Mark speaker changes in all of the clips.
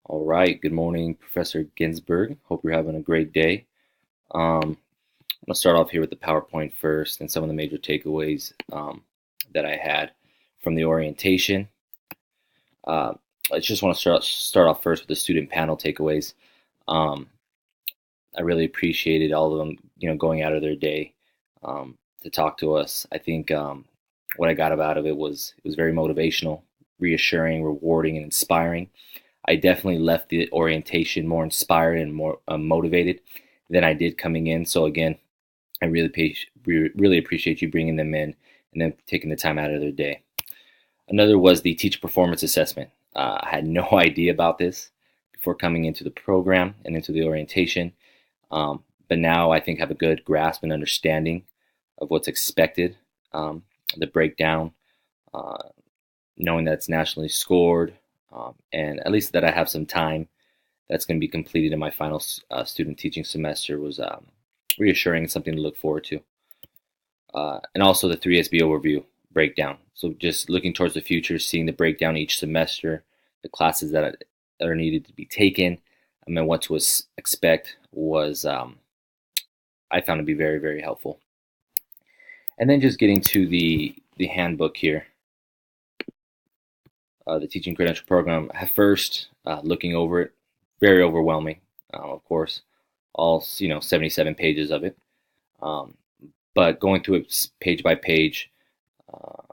Speaker 1: All right. Good morning, Professor Ginsburg. Hope you're having a great day. I'm going to start off here with the PowerPoint first and some of the major takeaways that I had from the orientation. Uh, I just want to start off first with the student panel takeaways. Um, I really appreciated all of them, going out of their day to talk to us. I think what I got out of it was very motivational, reassuring, rewarding, and inspiring. I definitely left the orientation more inspired and more motivated than I did coming in. So again, I really appreciate you bringing them in and then taking the time out of their day. Another was the teacher performance assessment. I had no idea about this before coming into the program and into the orientation, but now I think I have a good grasp and understanding of what's expected. The breakdown, uh, knowing that it's nationally scored, and at least that I have some time that's going to be completed in my final student teaching semester was reassuring and something to look forward to. And also the 3SB overview breakdown. So just looking towards the future, seeing the breakdown each semester, the classes that are needed to be taken, and what to expect was I found to be very, very helpful. And then just getting to the handbook here, the teaching credential program. At first, looking over it, very overwhelming. Of course, all 77 pages of it. But going through it page by page, uh,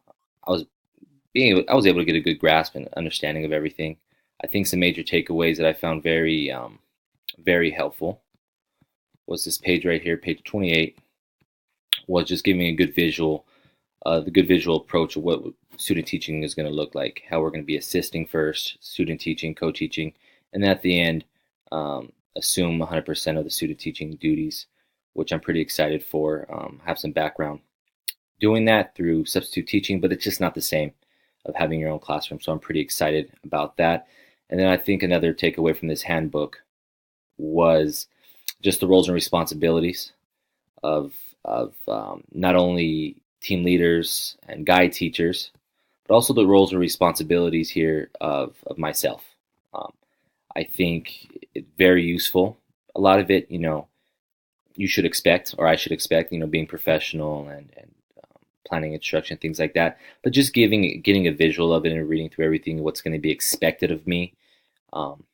Speaker 1: I was able to get a good grasp and understanding of everything. I think some major takeaways that I found very helpful was this page right here, page 28, was just giving a good visual, the good visual approach of what student teaching is going to look like, how we're going to be assisting first, student teaching, co-teaching, and then at the end, assume 100% of the student teaching duties, which I'm pretty excited for. Have some background doing that through substitute teaching, but it's just not the same of having your own classroom. So I'm pretty excited about that. And then I think another takeaway from this handbook was just the roles and responsibilities of not only team leaders and guide teachers, but also the roles and responsibilities here of myself. Um, I think it's very useful. A lot of it, you should expect, or I should expect, being professional and planning instruction, things like that. But just getting a visual of it and reading through everything, what's going to be expected of me, um,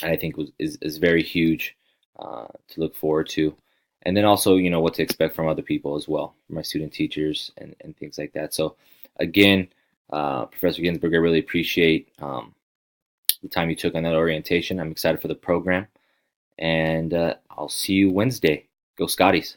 Speaker 1: and I think is very huge to look forward to. And then also, what to expect from other people as well, from my student teachers and things like that. So again, Professor Ginsburg, I really appreciate the time you took on that orientation. I'm excited for the program, and I'll see you Wednesday. Go Scotties.